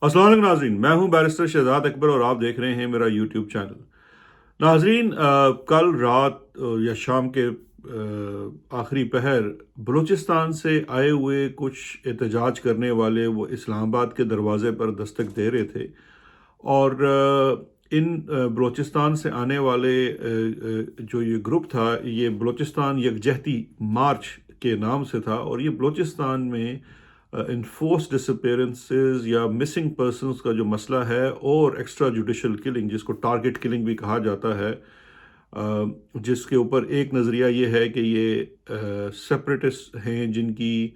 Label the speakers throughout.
Speaker 1: السلام علیکم ناظرین، میں ہوں بیرسٹر شہزاد اکبر اور آپ دیکھ رہے ہیں میرا یوٹیوب چینل۔ ناظرین، کل رات یا شام کے آخری پہر بلوچستان سے آئے ہوئے کچھ احتجاج کرنے والے وہ اسلام آباد کے دروازے پر دستک دے رہے تھے، اور ان بلوچستان سے آنے والے جو یہ گروپ تھا، یہ بلوچستان یکجہتی مارچ کے نام سے تھا، اور یہ بلوچستان میں انفورس ڈس اپیرنسز یا مسنگ پرسنس کا جو مسئلہ ہے، اور ایکسٹرا جوڈیشل کلنگ جس کو ٹارگٹ کلنگ بھی کہا جاتا ہے، جس کے اوپر ایک نظریہ یہ ہے کہ یہ سپریٹسٹ ہیں جن کی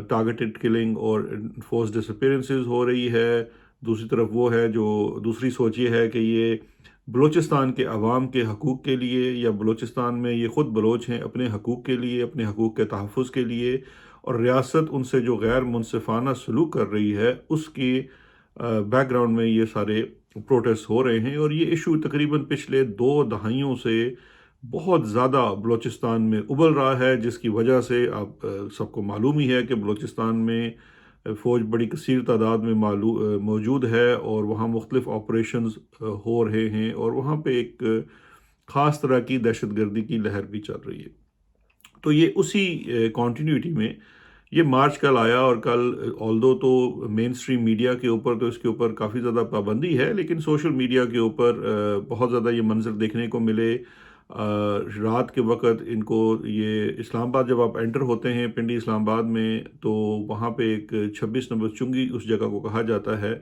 Speaker 1: ٹارگٹڈ کلنگ اور انفورس ڈس اپیرنسز ہو رہی ہے۔ دوسری طرف وہ ہے جو دوسری سوچ یہ ہے کہ یہ بلوچستان کے عوام کے حقوق کے لیے، یا بلوچستان میں یہ خود بلوچ ہیں اپنے حقوق کے لیے، اپنے حقوق کے تحفظ کے لیے، اور ریاست ان سے جو غیر منصفانہ سلوک کر رہی ہے اس کی بیک گراؤنڈ میں یہ سارے پروٹیسٹ ہو رہے ہیں۔ اور یہ ایشو تقریباً پچھلے 2 دہائیوں سے بہت زیادہ بلوچستان میں ابل رہا ہے، جس کی وجہ سے آپ سب کو معلوم ہی ہے کہ بلوچستان میں فوج بڑی کثیر تعداد میں موجود ہے، اور وہاں مختلف آپریشنز ہو رہے ہیں، اور وہاں پہ ایک خاص طرح کی دہشت گردی کی لہر بھی چل رہی ہے۔ تو یہ اسی کانٹینیوٹی میں یہ مارچ کل آیا، اور کل آلدو تو مین اسٹریم میڈیا کے اوپر تو اس کے اوپر کافی زیادہ پابندی ہے، لیکن سوشل میڈیا کے اوپر بہت زیادہ یہ منظر دیکھنے کو ملے۔ رات کے وقت ان کو یہ اسلام آباد جب آپ انٹر ہوتے ہیں پنڈی اسلام آباد میں، تو وہاں پہ ایک 26 نمبر چنگی اس جگہ کو کہا جاتا ہے،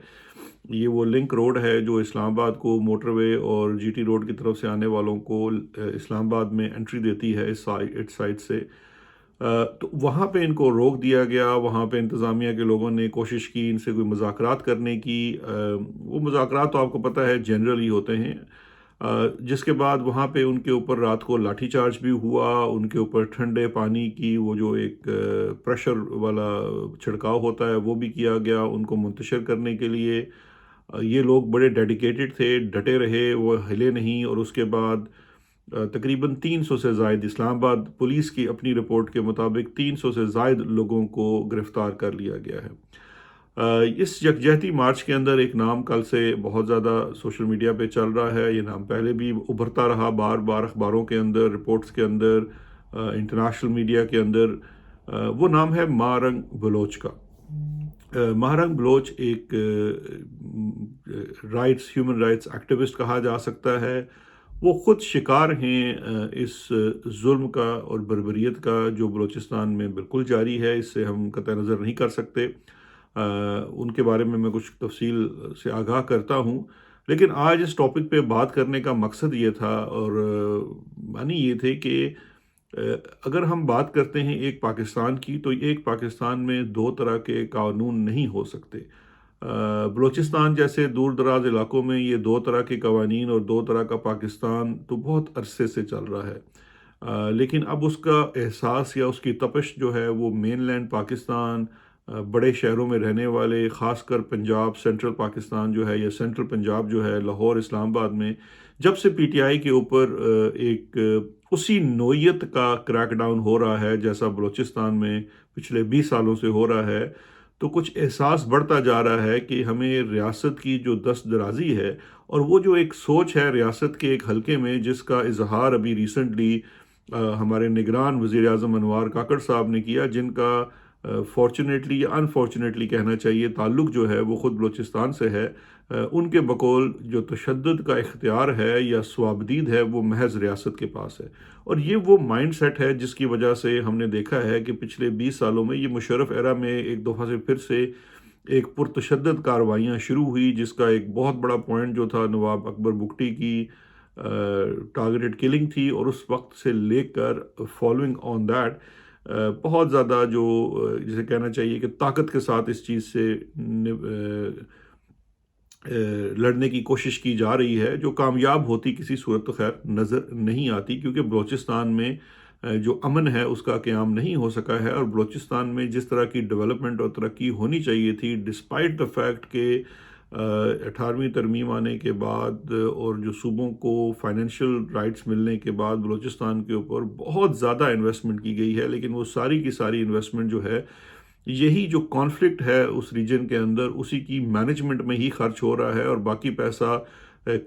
Speaker 1: یہ وہ لنک روڈ ہے جو اسلام آباد کو موٹر وے اور جی ٹی روڈ کی طرف سے آنے والوں کو اسلام آباد میں انٹری دیتی ہے اس سائڈ سے۔ تو وہاں پہ ان کو روک دیا گیا، وہاں پہ انتظامیہ کے لوگوں نے کوشش کی ان سے کوئی مذاکرات کرنے کی۔ وہ مذاکرات تو آپ کو پتہ ہے جنرلی ہوتے ہیں، جس کے بعد وہاں پہ ان کے اوپر رات کو لاٹھی چارج بھی ہوا، ان کے اوپر ٹھنڈے پانی کی وہ جو ایک پریشر والا چھڑکاؤ ہوتا ہے وہ بھی کیا گیا ان کو منتشر کرنے کے لیے۔ یہ لوگ بڑے ڈیڈیکیٹڈ تھے، ڈٹے رہے، وہ ہلے نہیں، اور اس کے بعد تقریباً 300 سے زائد، اسلام آباد پولیس کی اپنی رپورٹ کے مطابق 300 سے زائد لوگوں کو گرفتار کر لیا گیا ہے۔ اس یکجہتی مارچ کے اندر ایک نام کل سے بہت زیادہ سوشل میڈیا پہ چل رہا ہے، یہ نام پہلے بھی ابھرتا رہا بار بار اخباروں کے اندر، رپورٹس کے اندر، انٹرنیشنل میڈیا کے اندر۔ وہ نام ہے مہارنگ بلوچ کا۔ مہارنگ بلوچ ایک ہیومن رائٹس ایکٹیوسٹ کہا جا سکتا ہے۔ وہ خود شکار ہیں اس ظلم کا اور بربریت کا جو بلوچستان میں بالکل جاری ہے، اس سے ہم قطع نظر نہیں کر سکتے۔ ان کے بارے میں کچھ تفصیل سے آگاہ کرتا ہوں، لیکن آج اس ٹاپک پہ بات کرنے کا مقصد یہ تھا، اور معنی یہ تھے کہ اگر ہم بات کرتے ہیں ایک پاکستان کی، تو ایک پاکستان میں دو طرح کے قانون نہیں ہو سکتے۔ بلوچستان جیسے دور دراز علاقوں میں یہ دو طرح کے قوانین اور دو طرح کا پاکستان تو بہت عرصے سے چل رہا ہے، لیکن اب اس کا احساس یا اس کی تپش جو ہے وہ مین لینڈ پاکستان، بڑے شہروں میں رہنے والے، خاص کر پنجاب، سینٹرل پاکستان جو ہے، یا سینٹرل پنجاب جو ہے، لاہور، اسلام آباد میں جب سے پی ٹی آئی کے اوپر ایک اسی نوعیت کا کریک ڈاؤن ہو رہا ہے جیسا بلوچستان میں پچھلے 20 سالوں سے ہو رہا ہے، تو کچھ احساس بڑھتا جا رہا ہے کہ ہمیں ریاست کی جو دست درازی ہے، اور وہ جو ایک سوچ ہے ریاست کے ایک حلقے میں، جس کا اظہار ابھی ریسنٹلی ہمارے نگران وزیر اعظم انوار کاکڑ صاحب نے کیا، جن کا فارچونیٹلی یا انفارچونیٹلی کہنا چاہیے تعلق جو ہے وہ خود بلوچستان سے ہے۔ ان کے بقول جو تشدد کا اختیار ہے یا سوابدید ہے وہ محض ریاست کے پاس ہے، اور یہ وہ مائنڈ سیٹ ہے جس کی وجہ سے ہم نے دیکھا ہے کہ پچھلے 20 سالوں میں یہ مشرف ایرا میں ایک دفعہ سے پھر سے ایک پرتشدد کارروائیاں شروع ہوئی، جس کا ایک بہت بڑا پوائنٹ جو تھا نواب اکبر بگٹی کی ٹارگیٹڈ کلنگ تھی، اور اس وقت سے لے کر فالوئنگ آن دیٹ بہت زیادہ جو جسے کہنا چاہیے کہ طاقت کے ساتھ اس چیز سے لڑنے کی کوشش کی جا رہی ہے، جو کامیاب ہوتی کسی صورت تو خیر نظر نہیں آتی، کیونکہ بلوچستان میں جو امن ہے اس کا قیام نہیں ہو سکا ہے، اور بلوچستان میں جس طرح کی ڈیولپمنٹ اور ترقی ہونی چاہیے تھی، ڈسپائٹ دا فیکٹ کہ 18ویں ترمیم آنے کے بعد اور جو صوبوں کو فائنینشیل رائٹس ملنے کے بعد بلوچستان کے اوپر بہت زیادہ انویسٹمنٹ کی گئی ہے، لیکن وہ ساری کی ساری انویسٹمنٹ جو ہے یہی جو کانفلکٹ ہے اس ریجن کے اندر اسی کی مینجمنٹ میں ہی خرچ ہو رہا ہے، اور باقی پیسہ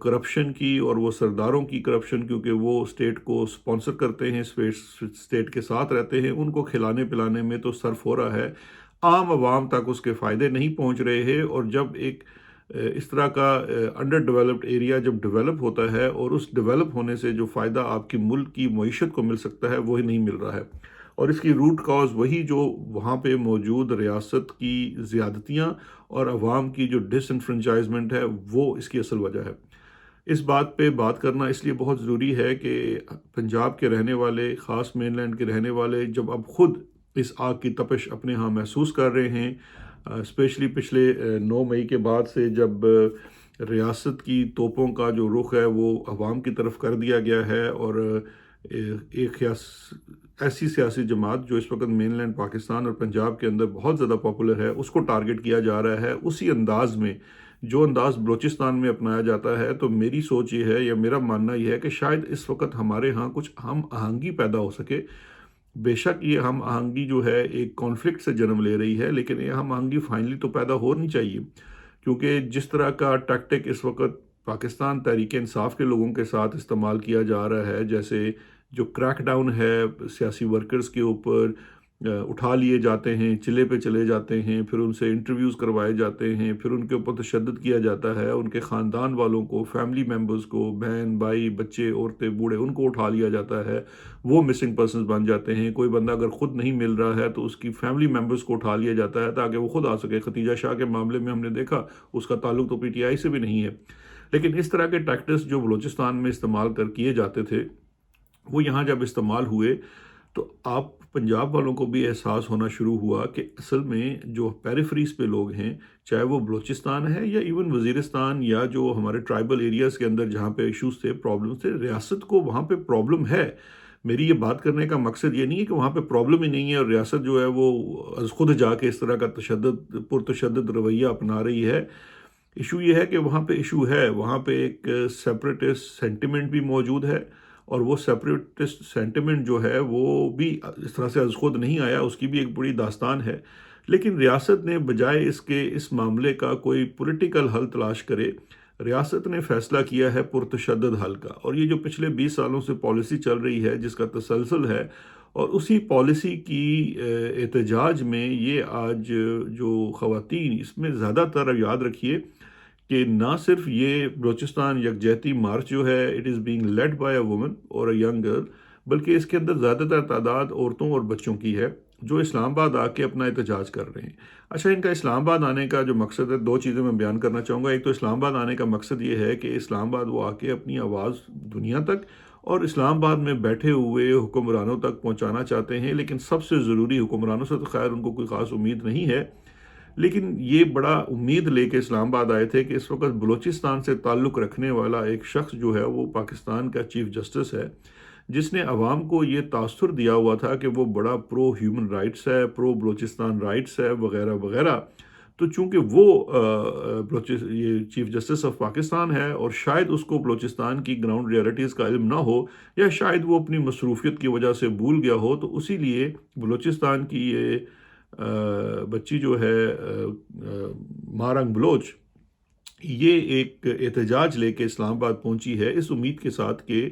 Speaker 1: کرپشن کی اور وہ سرداروں کی کرپشن، کیونکہ وہ اسٹیٹ کو سپانسر کرتے ہیں، اسٹیٹ کے ساتھ رہتے ہیں، ان کو کھلانے پلانے میں تو صرف ہو رہا ہے، عام عوام تک اس کے فائدے نہیں پہنچ رہے ہیں۔ اور جب ایک اس طرح کا انڈر ڈیولپڈ ایریا جب ڈیولپ ہوتا ہے، اور اس ڈیولپ ہونے سے جو فائدہ آپ کی ملک کی معیشت کو مل سکتا ہے وہی نہیں مل رہا ہے، اور اس کی روٹ کاز وہی جو وہاں پہ موجود ریاست کی زیادتیاں اور عوام کی جو ڈس انفرنچائزمنٹ ہے وہ اس کی اصل وجہ ہے۔ اس بات پہ بات کرنا اس لیے بہت ضروری ہے کہ پنجاب کے رہنے والے، خاص مین لینڈ کے رہنے والے، جب اب خود اس آگ کی تپش اپنے ہاں محسوس کر رہے ہیں، اسپیشلی پچھلے 9 مئی کے بعد سے، جب ریاست کی توپوں کا جو رخ ہے وہ عوام کی طرف کر دیا گیا ہے، اور ایک ایسی سیاسی جماعت جو اس وقت مین لینڈ پاکستان اور پنجاب کے اندر بہت زیادہ پاپولر ہے، اس کو ٹارگٹ کیا جا رہا ہے اسی انداز میں جو انداز بلوچستان میں اپنایا جاتا ہے، تو میری سوچ یہ ہے یا میرا ماننا یہ ہے کہ شاید اس وقت ہمارے ہاں کچھ ہم آہنگی پیدا ہو سکے۔ بے شک یہ ہم آہنگی جو ہے ایک کانفلکٹ سے جنم لے رہی ہے، لیکن یہ ہم آہنگی فائنلی تو پیدا ہونی چاہیے، کیونکہ جس طرح کا ٹیکٹک اس وقت پاکستان تحریک انصاف کے لوگوں کے ساتھ استعمال کیا جا رہا ہے، جیسے جو کریک ڈاؤن ہے سیاسی ورکرز کے اوپر، اٹھا لیے جاتے ہیں، چلے پہ چلے جاتے ہیں، پھر ان سے انٹرویوز کروائے جاتے ہیں، پھر ان کے اوپر تشدد کیا جاتا ہے، ان کے خاندان والوں کو، فیملی ممبرز کو، بہن بھائی بچے عورتیں بوڑھے، ان کو اٹھا لیا جاتا ہے، وہ مسنگ پرسنز بن جاتے ہیں۔ کوئی بندہ اگر خود نہیں مل رہا ہے تو اس کی فیملی ممبرز کو اٹھا لیا جاتا ہے تاکہ وہ خود آ سکے۔ ختیجہ شاہ کے معاملے میں ہم نے دیکھا اس کا تعلق تو پی ٹی آئی سے بھی نہیں ہے، لیکن اس طرح کے ٹیکٹس جو بلوچستان میں استعمال کیے جاتے تھے، وہ یہاں جب استعمال ہوئے تو آپ پنجاب والوں کو بھی احساس ہونا شروع ہوا کہ اصل میں جو پیریفریز پہ لوگ ہیں، چاہے وہ بلوچستان ہے یا ایون وزیرستان یا جو ہمارے ٹرائبل ایریاز کے اندر جہاں پہ ایشوز تھے، پرابلمز تھے، ریاست کو وہاں پہ پرابلم ہے۔ میری یہ بات کرنے کا مقصد یہ نہیں ہے کہ وہاں پہ پرابلم ہی نہیں ہے اور ریاست جو ہے وہ از خود جا کے اس طرح کا پرتشدد رویہ اپنا رہی ہے۔ ایشو یہ ہے کہ وہاں پہ ایشو ہے، وہاں پہ ایک سیپریٹسٹ سینٹیمنٹ بھی موجود ہے، اور وہ سیپریٹسٹ سینٹیمنٹ جو ہے وہ بھی اس طرح سے از خود نہیں آیا، اس کی بھی ایک بڑی داستان ہے۔ لیکن ریاست نے بجائے اس کے اس معاملے کا کوئی پولیٹیکل حل تلاش کرے، ریاست نے فیصلہ کیا ہے پرتشدد حل کا، اور یہ جو پچھلے 20 سالوں سے پالیسی چل رہی ہے جس کا تسلسل ہے، اور اسی پالیسی کی احتجاج میں یہ آج جو خواتین، اس میں زیادہ تر یاد رکھیے کہ نہ صرف یہ بلوچستان یکجہتی مارچ جو ہے it is being led by a woman اور اے ینگ گرل، بلکہ اس کے اندر زیادہ تر تعداد عورتوں اور بچوں کی ہے جو اسلام آباد آ کے اپنا احتجاج کر رہے ہیں۔ اچھا، ان کا اسلام آباد آنے کا جو مقصد ہے، 2 چیزیں میں بیان کرنا چاہوں گا۔ ایک تو اسلام آباد آنے کا مقصد یہ ہے کہ اسلام آباد وہ آ کے اپنی آواز دنیا تک اور اسلام آباد میں بیٹھے ہوئے حکمرانوں تک پہنچانا چاہتے ہیں، لیکن سب سے ضروری حکمرانوں سے تو خیر ان کو کوئی خاص امید نہیں ہے، لیکن یہ بڑا امید لے کے اسلام آباد آئے تھے کہ اس وقت بلوچستان سے تعلق رکھنے والا ایک شخص جو ہے وہ پاکستان کا چیف جسٹس ہے، جس نے عوام کو یہ تاثر دیا ہوا تھا کہ وہ بڑا پرو ہیومن رائٹس ہے، پرو بلوچستان رائٹس ہے، وغیرہ وغیرہ۔ تو چونکہ وہ یہ چیف جسٹس آف پاکستان ہے اور شاید اس کو بلوچستان کی گراؤنڈ ریئلٹیز کا علم نہ ہو، یا شاید وہ اپنی مصروفیت کی وجہ سے بھول گیا ہو، تو اسی لیے بلوچستان کی یہ بچی جو ہے مارنگ بلوچ، یہ ایک احتجاج لے کے اسلام آباد پہنچی ہے اس امید کے ساتھ کہ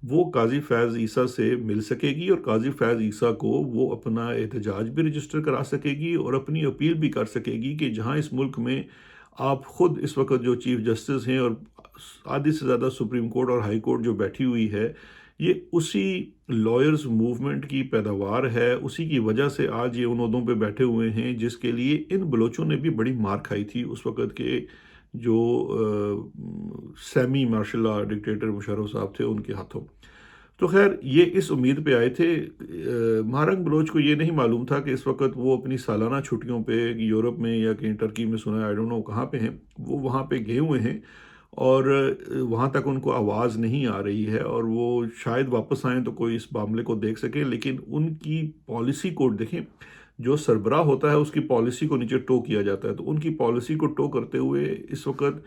Speaker 1: وہ قاضی فیض عیسیٰ سے مل سکے گی، اور قاضی فیض عیسیٰ کو وہ اپنا احتجاج بھی رجسٹر کرا سکے گی اور اپنی اپیل بھی کر سکے گی کہ جہاں اس ملک میں آپ خود اس وقت جو چیف جسٹس ہیں اور آدھی سے زیادہ سپریم کورٹ اور ہائی کورٹ جو بیٹھی ہوئی ہے، یہ اسی لائرز موومنٹ کی پیداوار ہے، اسی کی وجہ سے آج یہ ان عہدوں پہ بیٹھے ہوئے ہیں جس کے لیے ان بلوچوں نے بھی بڑی مار کھائی تھی اس وقت کے جو semi martial law dictator Musharraf صاحب تھے ان کے ہاتھوں۔ تو خیر یہ اس امید پہ آئے تھے۔ مارنگ بلوچ کو یہ نہیں معلوم تھا کہ اس وقت وہ اپنی سالانہ چھٹیوں پہ یورپ میں یا کہیں ٹرکی میں، سنا ہے آئی ڈونٹ نو کہاں پہ ہیں، وہ وہاں پہ گئے ہوئے ہیں، اور وہاں تک ان کو آواز نہیں آ رہی ہے، اور وہ شاید واپس آئیں تو کوئی اس معاملے کو دیکھ سکیں، لیکن ان کی پالیسی کو دیکھیں، جو سربراہ ہوتا ہے اس کی پالیسی کو نیچے ٹو کیا جاتا ہے، تو ان کی پالیسی کو ٹو کرتے ہوئے اس وقت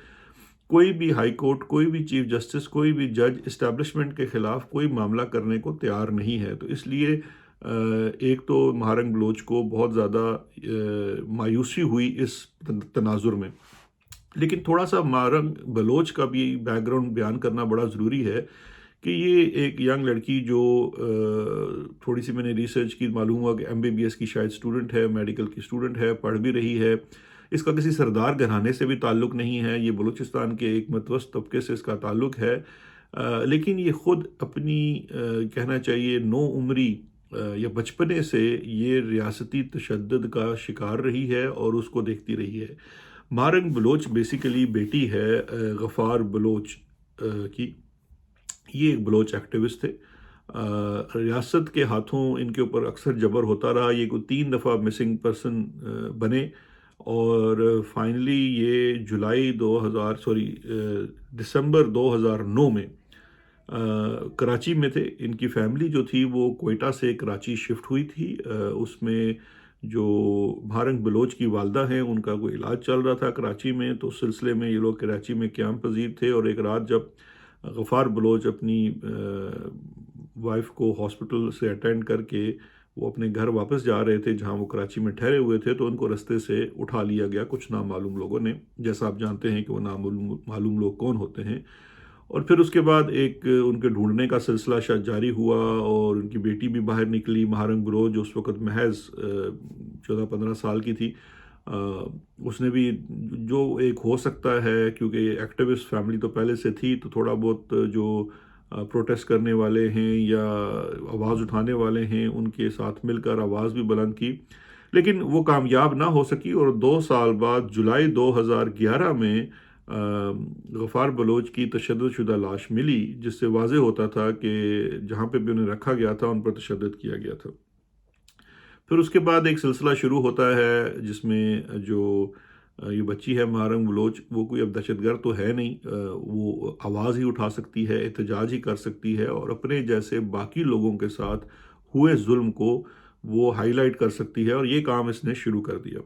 Speaker 1: کوئی بھی ہائی کورٹ، کوئی بھی چیف جسٹس، کوئی بھی جج اسٹیبلشمنٹ کے خلاف کوئی معاملہ کرنے کو تیار نہیں ہے۔ تو اس لیے ایک تو مہارنگ بلوچ کو بہت زیادہ مایوسی ہوئی اس تناظر میں، لیکن تھوڑا سا مہارنگ بلوچ کا بھی بیک گراؤنڈ بیان کرنا بڑا ضروری ہے کہ یہ ایک ینگ لڑکی جو تھوڑی سی میں نے ریسرچ کی، معلوم ہوا کہ MBBS کی شاید اسٹوڈنٹ ہے، میڈیکل کی اسٹوڈنٹ ہے، پڑھ بھی رہی ہے، اس کا کسی سردار گھرانے سے بھی تعلق نہیں ہے، یہ بلوچستان کے ایک متوسط طبقے سے اس کا تعلق ہے، لیکن یہ خود اپنی کہنا چاہیے نو عمری یا بچپنے سے یہ ریاستی تشدد کا شکار رہی ہے اور اس کو دیکھتی رہی ہے۔ مہارنگ بلوچ بیسیکلی بیٹی ہے غفار بلوچ کی۔ یہ ایک بلوچ ایکٹیوسٹ تھے، ریاست کے ہاتھوں ان کے اوپر اکثر جبر ہوتا رہا، یہ کوئی 3 دفعہ مسنگ پرسن بنے، اور فائنلی یہ دسمبر 2009 میں کراچی میں تھے۔ ان کی فیملی جو تھی وہ کوئٹہ سے کراچی شفٹ ہوئی تھی، اس میں جو مہارنگ بلوچ کی والدہ ہیں ان کا کوئی علاج چل رہا تھا کراچی میں، تو اس سلسلے میں یہ لوگ کراچی میں قیام پذیر تھے، اور ایک رات جب غفار بلوچ اپنی وائف کو ہاسپٹل سے اٹینڈ کر کے وہ اپنے گھر واپس جا رہے تھے جہاں وہ کراچی میں ٹھہرے ہوئے تھے، تو ان کو رستے سے اٹھا لیا گیا کچھ نامعلوم لوگوں نے، جیسا آپ جانتے ہیں کہ وہ نامعلوم لوگ کون ہوتے ہیں۔ اور پھر اس کے بعد ایک ان کے ڈھونڈنے کا سلسلہ شاید جاری ہوا، اور ان کی بیٹی بھی باہر نکلی، مہارنگ بلوچ جو اس وقت محض 14-15 سال کی تھی، اس نے بھی جو ایک ہو سکتا ہے، کیونکہ ایکٹیوسٹ فیملی تو پہلے سے تھی، تو تھوڑا بہت جو پروٹیسٹ کرنے والے ہیں یا آواز اٹھانے والے ہیں ان کے ساتھ مل کر آواز بھی بلند کی، لیکن وہ کامیاب نہ ہو سکی، اور 2 سال بعد جولائی 2011 میں غفار بلوچ کی تشدد شدہ لاش ملی، جس سے واضح ہوتا تھا کہ جہاں پہ بھی انہیں رکھا گیا تھا ان پر تشدد کیا گیا تھا۔ پھر اس کے بعد ایک سلسلہ شروع ہوتا ہے جس میں جو یہ بچی ہے مہارنگ بلوچ، وہ کوئی اب دہشت گرد تو ہے نہیں، وہ آواز ہی اٹھا سکتی ہے، احتجاج ہی کر سکتی ہے، اور اپنے جیسے باقی لوگوں کے ساتھ ہوئے ظلم کو وہ ہائی لائٹ کر سکتی ہے، اور یہ کام اس نے شروع کر دیا۔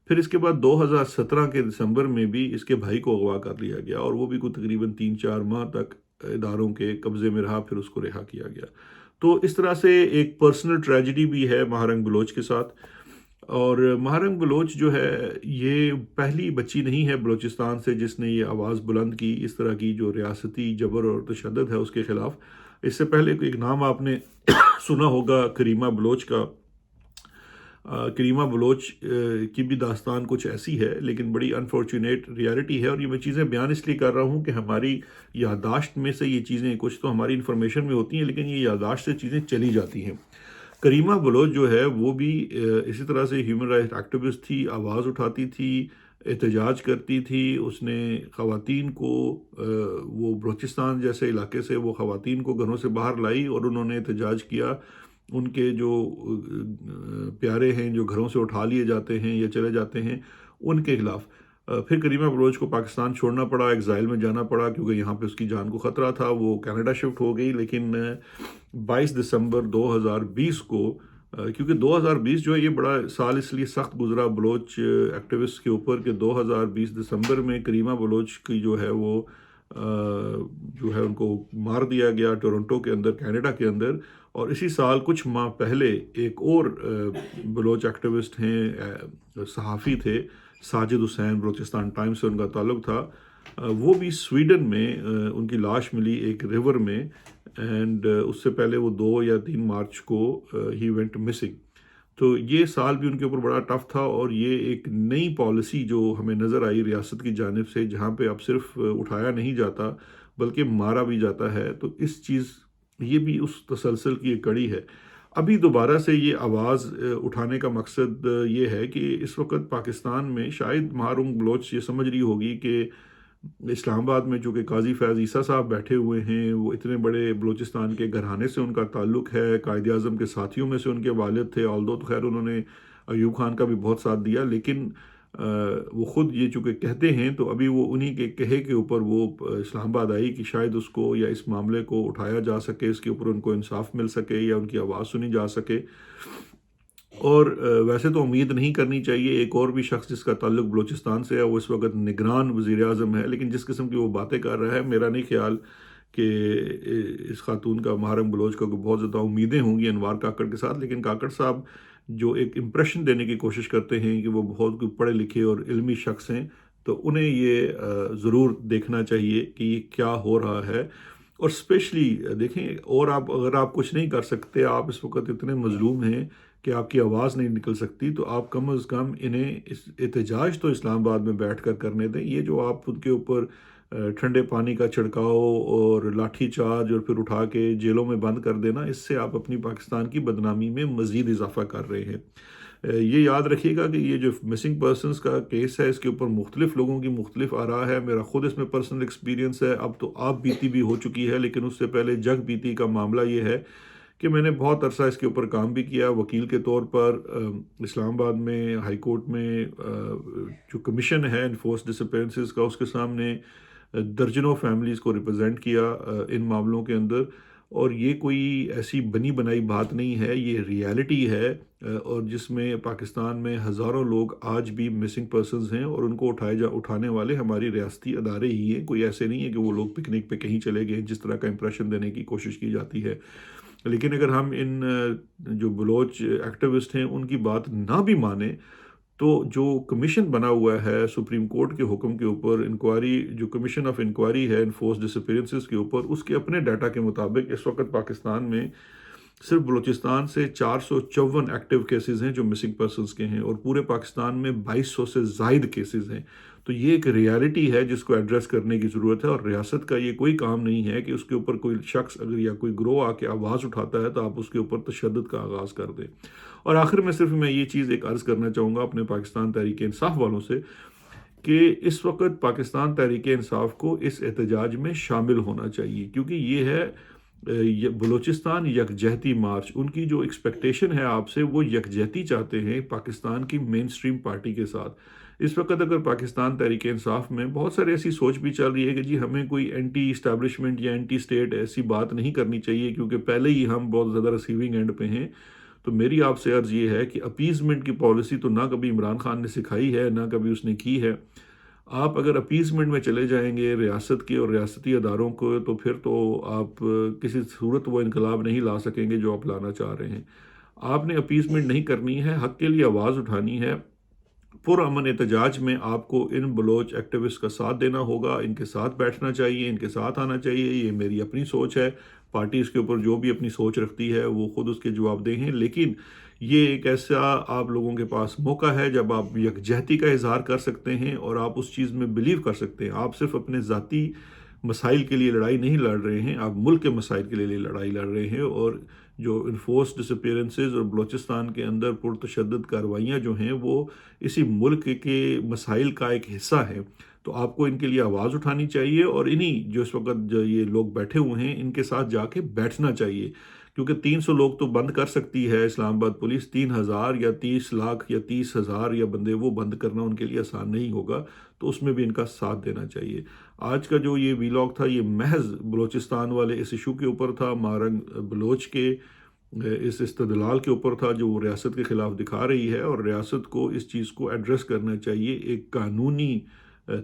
Speaker 1: پھر اس کے بعد 2017 کے دسمبر میں بھی اس کے بھائی کو اغوا کر لیا گیا، اور وہ بھی کوئی تقریباً 3-4 ماہ تک اداروں کے قبضے میں رہا، پھر اس کو رہا کیا گیا۔ تو اس طرح سے ایک پرسنل ٹریجڈی بھی ہے مہارنگ بلوچ کے ساتھ، اور مہارنگ بلوچ جو ہے یہ پہلی بچی نہیں ہے بلوچستان سے جس نے یہ آواز بلند کی اس طرح کی جو ریاستی جبر اور تشدد ہے اس کے خلاف۔ اس سے پہلے ایک نام آپ نے سنا ہوگا کریمہ بلوچ کا۔ کریمہ بلوچ کی بھی داستان کچھ ایسی ہے، لیکن بڑی انفارچونیٹ ریالٹی ہے، اور یہ میں چیزیں بیان اس لیے کر رہا ہوں کہ ہماری یادداشت میں سے یہ چیزیں کچھ تو ہماری انفارمیشن میں ہوتی ہیں، لیکن یہ یادداشت سے چیزیں چلی جاتی ہیں۔ کریمہ بلوچ جو ہے وہ بھی اسی طرح سے ہیومن رائٹ ایکٹیوسٹ تھی، آواز اٹھاتی تھی، احتجاج کرتی تھی، اس نے خواتین کو وہ بلوچستان جیسے علاقے سے وہ خواتین کو گھروں سے باہر لائی، اور انہوں نے احتجاج کیا ان کے جو پیارے ہیں جو گھروں سے اٹھا لیے جاتے ہیں یا چلے جاتے ہیں ان کے خلاف۔ پھر کریمہ بلوچ کو پاکستان چھوڑنا پڑا، ایگزائل میں جانا پڑا، کیونکہ یہاں پہ اس کی جان کو خطرہ تھا، وہ کینیڈا شفٹ ہو گئی۔ لیکن 22 دسمبر 2020 کو، کیونکہ 2020 جو ہے یہ بڑا سال اس لیے سخت گزرا بلوچ ایکٹیوسٹ کے اوپر کہ 2020 دسمبر میں کریمہ بلوچ کی جو ہے وہ جو ہے ان کو مار دیا گیا ٹورنٹو کے اندر، کینیڈا کے اندر۔ اور اسی سال کچھ ماہ پہلے ایک اور بلوچ ایکٹیوسٹ ہیں، صحافی تھے، ساجد حسین، بلوچستان ٹائمز سے ان کا تعلق تھا، وہ بھی سویڈن میں ان کی لاش ملی ایک ریور میں، اینڈ اس سے پہلے وہ 2 یا 3 مارچ کو ہی وینٹ مسنگ۔ تو یہ سال بھی ان کے اوپر بڑا ٹف تھا، اور یہ ایک نئی پالیسی جو ہمیں نظر آئی ریاست کی جانب سے، جہاں پہ اب صرف اٹھایا نہیں جاتا بلکہ مارا بھی جاتا ہے، تو اس چیز یہ بھی اس تسلسل کی ایک کڑی ہے۔ ابھی دوبارہ سے یہ آواز اٹھانے کا مقصد یہ ہے کہ اس وقت پاکستان میں شاید مہارنگ بلوچ یہ سمجھ رہی ہوگی کہ اسلام آباد میں چونکہ قاضی فیض عیسیٰ صاحب بیٹھے ہوئے ہیں، وہ اتنے بڑے بلوچستان کے گھرانے سے ان کا تعلق ہے، قائد اعظم کے ساتھیوں میں سے ان کے والد تھے، آلدو تو خیر انہوں نے ایوب خان کا بھی بہت ساتھ دیا، لیکن وہ خود یہ چونکہ کہتے ہیں تو ابھی وہ انہی کے کہے کے اوپر وہ اسلام آباد آئی کہ شاید اس کو یا اس معاملے کو اٹھایا جا سکے، اس کے اوپر ان کو انصاف مل سکے یا ان کی آواز سنی جا سکے۔ اور ویسے تو امید نہیں کرنی چاہیے، ایک اور بھی شخص جس کا تعلق بلوچستان سے ہے وہ اس وقت نگران وزیر اعظم ہے، لیکن جس قسم کی وہ باتیں کر رہا ہے میرا نہیں خیال کہ اس خاتون کا محرم بلوچ کا بہت زیادہ امیدیں ہوں گی انوار کاکڑ کے ساتھ، لیکن کاکڑ صاحب جو ایک امپریشن دینے کی کوشش کرتے ہیں کہ وہ بہت پڑھے لکھے اور علمی شخص ہیں، تو انہیں یہ ضرور دیکھنا چاہیے کہ یہ کیا ہو رہا ہے۔ اور اسپیشلی دیکھیں، اور آپ اگر آپ کچھ نہیں کر سکتے، آپ اس وقت اتنے مظلوم ہیں کہ آپ کی آواز نہیں نکل سکتی، تو آپ کم از کم انہیں اس احتجاج تو اسلام آباد میں بیٹھ کر کرنے دیں۔ یہ جو آپ ان کے اوپر ٹھنڈے پانی کا چھڑکاؤ اور لاٹھی چارج اور پھر اٹھا کے جیلوں میں بند کر دینا، اس سے آپ اپنی پاکستان کی بدنامی میں مزید اضافہ کر رہے ہیں۔ یہ یاد رکھیے گا کہ یہ جو مسنگ پرسنز کا کیس ہے، اس کے اوپر مختلف لوگوں کی مختلف آراء ہے۔ میرا خود اس میں پرسنل ایکسپیرینس ہے، اب تو آپ بیتی بھی ہو چکی ہے، لیکن اس سے پہلے جگ بیتی کا معاملہ یہ ہے کہ میں نے بہت عرصہ اس کے اوپر کام بھی کیا وکیل کے طور پر۔ اسلام آباد میں ہائی کورٹ میں جو کمیشن ہے انفورس ڈس اپیرنسز کا، اس کے سامنے درجنوں فیملیز کو ریپرزینٹ کیا ان معاملوں کے اندر، اور یہ کوئی ایسی بنی بنائی بات نہیں ہے، یہ ریالٹی ہے، اور جس میں پاکستان میں ہزاروں لوگ آج بھی مسنگ پرسنز ہیں، اور ان کو اٹھانے والے ہماری ریاستی ادارے ہی ہیں۔ کوئی ایسے نہیں ہے کہ وہ لوگ پکنک پہ کہیں چلے گئے جس طرح کا امپریشن دینے کی کوشش کی جاتی ہے۔ لیکن اگر ہم ان جو بلوچ ایکٹیوسٹ ہیں ان کی بات نہ بھی مانیں، تو جو کمیشن بنا ہوا ہے سپریم کورٹ کے حکم کے اوپر، انکوائری جو کمیشن آف انکوائری ہے انفورس ڈس اپیرنسز کے اوپر، اس کے اپنے ڈیٹا کے مطابق اس وقت پاکستان میں صرف بلوچستان سے 454 ایکٹیو کیسز ہیں جو مسنگ پرسنز کے ہیں، اور پورے پاکستان میں 2200 سے زائد کیسز ہیں۔ تو یہ ایک ریالٹی ہے جس کو ایڈریس کرنے کی ضرورت ہے، اور ریاست کا یہ کوئی کام نہیں ہے کہ اس کے اوپر کوئی شخص اگر یا کوئی گروہ آ کے آواز اٹھاتا ہے تو آپ اس کے اوپر تشدد کا آغاز کر دیں۔ اور آخر میں صرف میں یہ چیز ایک عرض کرنا چاہوں گا اپنے پاکستان تحریک انصاف والوں سے کہ اس وقت پاکستان تحریک انصاف کو اس احتجاج میں شامل ہونا چاہیے، کیونکہ یہ ہے یہ بلوچستان یکجہتی مارچ۔ ان کی جو ایکسپیکٹیشن ہے آپ سے، وہ یکجہتی چاہتے ہیں پاکستان کی مین سٹریم پارٹی کے ساتھ۔ اس وقت اگر پاکستان تحریک انصاف میں بہت سارے ایسی سوچ بھی چل رہی ہے کہ جی ہمیں کوئی اینٹی اسٹیبلشمنٹ یا اینٹی اسٹیٹ ایسی بات نہیں کرنی چاہیے کیونکہ پہلے ہی ہم بہت زیادہ ریسیونگ اینڈ پہ ہیں، تو میری آپ سے عرض یہ ہے کہ اپیزمنٹ کی پالیسی تو نہ کبھی عمران خان نے سکھائی ہے، نہ کبھی اس نے کی ہے۔ آپ اگر اپیزمنٹ میں چلے جائیں گے ریاست کے اور ریاستی اداروں کو، تو پھر تو آپ کسی صورت وہ انقلاب نہیں لا سکیں گے جو آپ لانا چاہ رہے ہیں۔ آپ نے اپیزمنٹ نہیں کرنی ہے، حق کے لیے آواز اٹھانی ہے۔ پرامن احتجاج میں آپ کو ان بلوچ ایکٹیوسٹ کا ساتھ دینا ہوگا، ان کے ساتھ بیٹھنا چاہیے، ان کے ساتھ آنا چاہیے۔ یہ میری اپنی سوچ ہے، پارٹی اس کے اوپر جو بھی اپنی سوچ رکھتی ہے وہ خود اس کے جواب دہ ہیں، لیکن یہ ایک ایسا آپ لوگوں کے پاس موقع ہے جب آپ یکجہتی کا اظہار کر سکتے ہیں اور آپ اس چیز میں بلیو کر سکتے ہیں۔ آپ صرف اپنے ذاتی مسائل کے لیے لڑائی نہیں لڑ رہے ہیں، آپ ملک کے مسائل کے لیے لڑائی لڑ رہے ہیں، اور جو انفورس ڈس اپیرنسز اور بلوچستان کے اندر پرتشدد کارروائیاں جو ہیں وہ اسی ملک کے مسائل کا ایک حصہ ہے۔ تو آپ کو ان کے لیے آواز اٹھانی چاہیے، اور انہی جو اس وقت جو یہ لوگ بیٹھے ہوئے ہیں ان کے ساتھ جا کے بیٹھنا چاہیے، کیونکہ 300 لوگ تو بند کر سکتی ہے اسلام آباد پولیس، 3000 یا 30 لاکھ یا 30,000 یا بندے وہ بند کرنا ان کے لیے آسان نہیں ہوگا، تو اس میں بھی ان کا ساتھ دینا چاہیے۔ آج کا جو یہ ویلاگ تھا یہ محض بلوچستان والے اس ایشو کے اوپر تھا، مارنگ بلوچ کے اس استدلال کے اوپر تھا جو وہ ریاست کے خلاف دکھا رہی ہے، اور ریاست کو اس چیز کو ایڈریس کرنا چاہیے ایک قانونی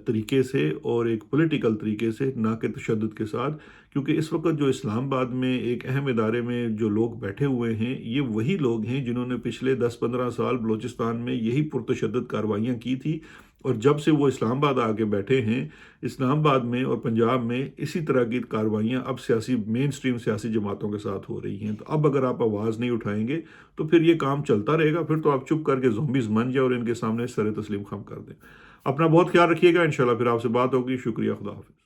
Speaker 1: طریقے سے اور ایک پولیٹیکل طریقے سے، نہ کہ تشدد کے ساتھ، کیونکہ اس وقت جو اسلام آباد میں ایک اہم ادارے میں جو لوگ بیٹھے ہوئے ہیں یہ وہی لوگ ہیں جنہوں نے پچھلے 10-15 سال بلوچستان میں یہی پرتشدد کارروائیاں کی تھی، اور جب سے وہ اسلام آباد آ کے بیٹھے ہیں، اسلام آباد میں اور پنجاب میں اسی طرح کی کارروائیاں اب مین سٹریم سیاسی جماعتوں کے ساتھ ہو رہی ہیں۔ تو اب اگر آپ آواز نہیں اٹھائیں گے تو پھر یہ کام چلتا رہے گا، پھر تو آپ چپ کر کے زومبیز بن جائیں اور ان کے سامنے سر تسلیم خم کر دیں۔ اپنا بہت خیال رکھیے گا، انشاءاللہ پھر آپ سے بات ہوگی۔ شکریہ، خدا حافظ۔